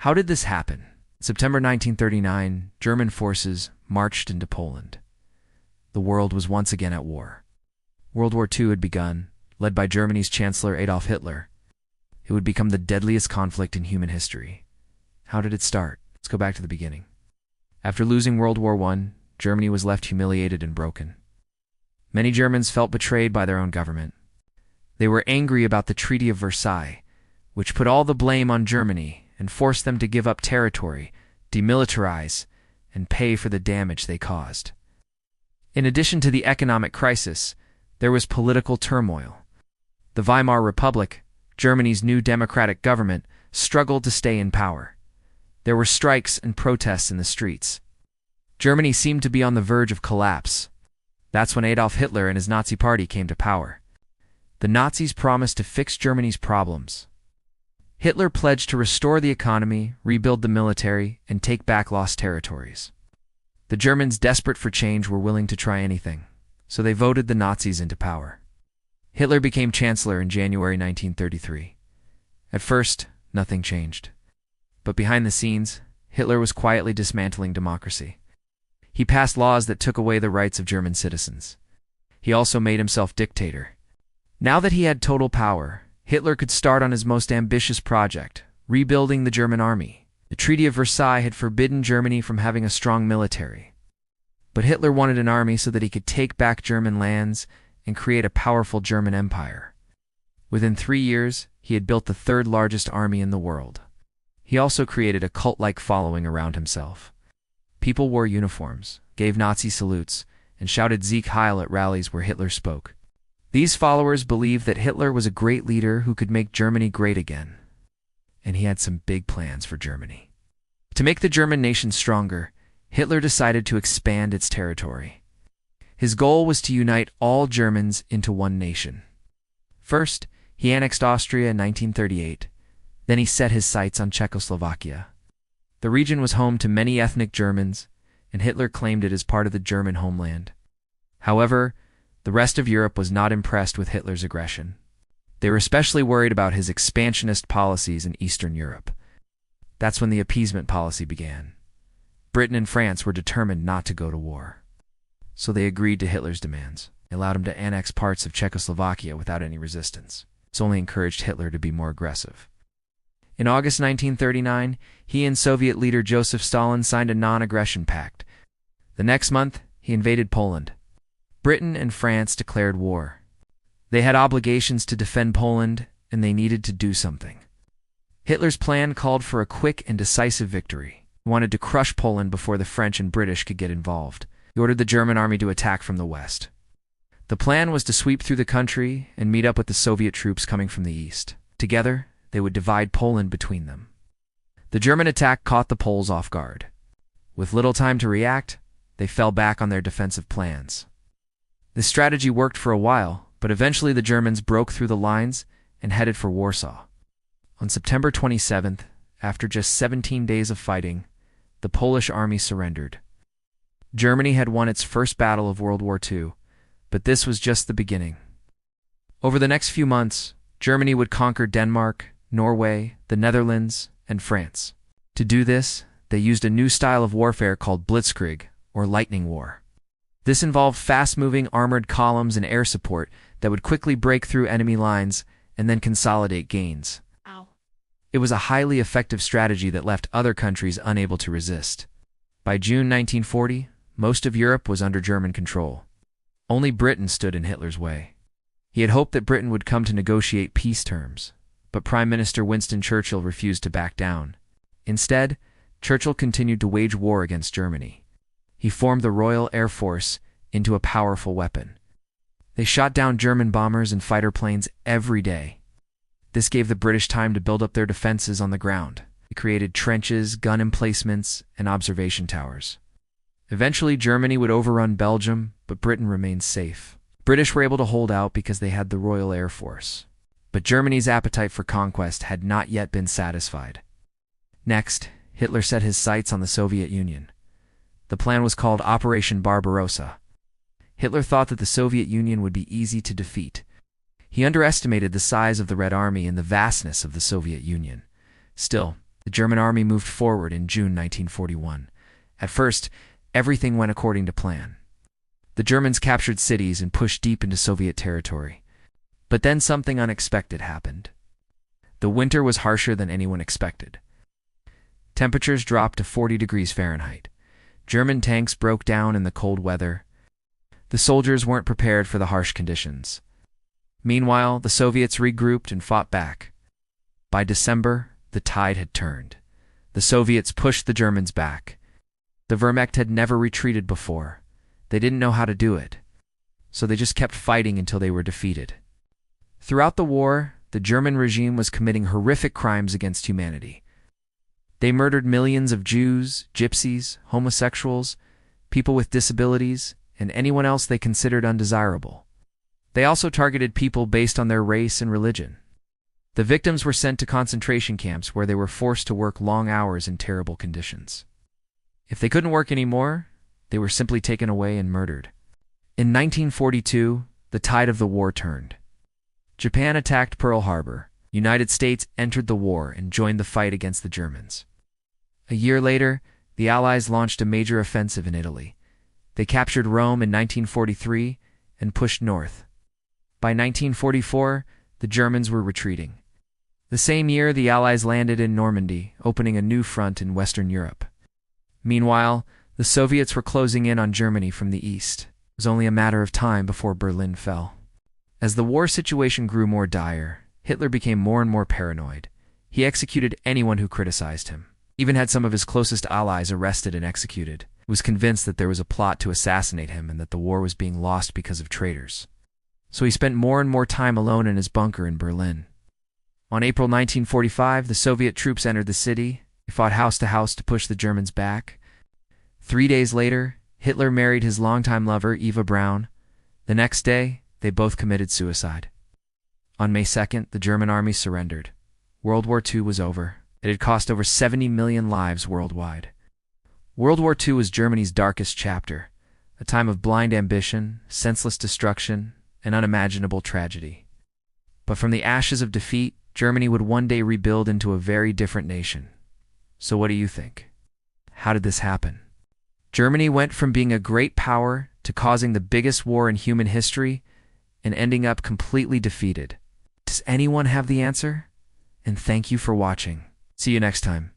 How did this happen? September 1939, German forces marched into Poland. The world was once again at war. World War II had begun, led by Germany's Chancellor Adolf Hitler. It would become the deadliest conflict in human history. How did it start? Let's go back to the beginning. After losing World War I, Germany was left humiliated and broken. Many Germans felt betrayed by their own government. They were angry about the Treaty of Versailles, which put all the blame on Germany and forced them to give up territory, demilitarize, and pay for the damage they caused. In addition to the economic crisis, there was political turmoil. The Weimar Republic, Germany's new democratic government, struggled to stay in power. There were strikes and protests in the streets. Germany seemed to be on the verge of collapse. That's when Adolf Hitler and his Nazi party came to power. The Nazis promised to fix Germany's problems. Hitler pledged to restore the economy, rebuild the military, and take back lost territories. The Germans, desperate for change, were willing to try anything, so they voted the Nazis into power. Hitler became chancellor in January 1933. At first, nothing changed. But behind the scenes, Hitler was quietly dismantling democracy. He passed laws that took away the rights of German citizens. He also made himself dictator. Now that he had total power, Hitler could start on his most ambitious project, rebuilding the German army. The Treaty of Versailles had forbidden Germany from having a strong military. But Hitler wanted an army so that he could take back German lands and create a powerful German empire. Within 3 years, he had built the third largest army in the world. He also created a cult-like following around himself. People wore uniforms, gave Nazi salutes, and shouted Sieg Heil at rallies where Hitler spoke. These followers believed that Hitler was a great leader who could make Germany great again. And he had some big plans for Germany. To make the German nation stronger, Hitler decided to expand its territory. His goal was to unite all Germans into one nation. First, he annexed Austria in 1938. Then he set his sights on Czechoslovakia. The region was home to many ethnic Germans, and Hitler claimed it as part of the German homeland. However, the rest of Europe was not impressed with Hitler's aggression. They were especially worried about his expansionist policies in Eastern Europe. That's when the appeasement policy began. Britain and France were determined not to go to war. So they agreed to Hitler's demands. They allowed him to annex parts of Czechoslovakia without any resistance. This only encouraged Hitler to be more aggressive. In August 1939, he and Soviet leader Joseph Stalin signed a non-aggression pact. The next month, he invaded Poland. Britain and France declared war. They had obligations to defend Poland, and they needed to do something. Hitler's plan called for a quick and decisive victory. He wanted to crush Poland before the French and British could get involved. He ordered the German army to attack from the west. The plan was to sweep through the country and meet up with the Soviet troops coming from the east. Together, they would divide Poland between them. The German attack caught the Poles off guard. With little time to react, they fell back on their defensive plans. This strategy worked for a while, but eventually the Germans broke through the lines and headed for Warsaw. On September 27th, after just 17 days of fighting, the Polish army surrendered. Germany had won its first battle of World War II, but this was just the beginning. Over the next few months, Germany would conquer Denmark, Norway, the Netherlands, and France. To do this, they used a new style of warfare called Blitzkrieg, or lightning war. This involved fast-moving armored columns and air support that would quickly break through enemy lines and then consolidate gains. Ow. It was a highly effective strategy that left other countries unable to resist. By June 1940, most of Europe was under German control. Only Britain stood in Hitler's way. He had hoped that Britain would come to negotiate peace terms, but Prime Minister Winston Churchill refused to back down. Instead, Churchill continued to wage war against Germany. He formed the Royal Air Force into a powerful weapon. They shot down German bombers and fighter planes every day. This gave the British time to build up their defenses on the ground. They created trenches, gun emplacements, and observation towers. Eventually, Germany would overrun Belgium, but Britain remained safe. British were able to hold out because they had the Royal Air Force. But Germany's appetite for conquest had not yet been satisfied. Next, Hitler set his sights on the Soviet Union. The plan was called Operation Barbarossa. Hitler thought that the Soviet Union would be easy to defeat. He underestimated the size of the Red Army and the vastness of the Soviet Union. Still, The German army moved forward in June 1941. At first, everything went according to plan. The Germans captured cities and pushed deep into Soviet territory. But then something unexpected happened. The winter was harsher than anyone expected. Temperatures dropped to 40 degrees Fahrenheit. German tanks broke down in the cold weather. The soldiers weren't prepared for the harsh conditions. Meanwhile, the Soviets regrouped and fought back. By December, the tide had turned. The Soviets pushed the Germans back. The Wehrmacht had never retreated before. They didn't know how to do it. So they just kept fighting until they were defeated. Throughout the war, the German regime was committing horrific crimes against humanity. They murdered millions of Jews, gypsies, homosexuals, people with disabilities, and anyone else they considered undesirable. They also targeted people based on their race and religion. The victims were sent to concentration camps where they were forced to work long hours in terrible conditions. If they couldn't work anymore, they were simply taken away and murdered. In 1942, the tide of the war turned. Japan attacked Pearl Harbor. United States entered the war and joined the fight against the Germans. A year later, the Allies launched a major offensive in Italy. They captured Rome in 1943 and pushed north. By 1944, the Germans were retreating. The same year, the Allies landed in Normandy, opening a new front in Western Europe. Meanwhile, the Soviets were closing in on Germany from the east. It was only a matter of time before Berlin fell. As the war situation grew more dire, Hitler became more and more paranoid. He executed anyone who criticized him, even had some of his closest allies arrested and executed. He was convinced that there was a plot to assassinate him and that the war was being lost because of traitors. So he spent more and more time alone in his bunker in Berlin. On April 1945, the Soviet troops entered the city. They fought house to house to push the Germans back. 3 days later, Hitler married his longtime lover, Eva Braun. The next day, they both committed suicide. On May 2nd, the German army surrendered. World War II was over. It had cost over 70 million lives worldwide. World War II was Germany's darkest chapter, a time of blind ambition, senseless destruction, and unimaginable tragedy. But from the ashes of defeat, Germany would one day rebuild into a very different nation. So what do you think? How did this happen? Germany went from being a great power to causing the biggest war in human history and ending up completely defeated. Does anyone have the answer? And thank you for watching. See you next time.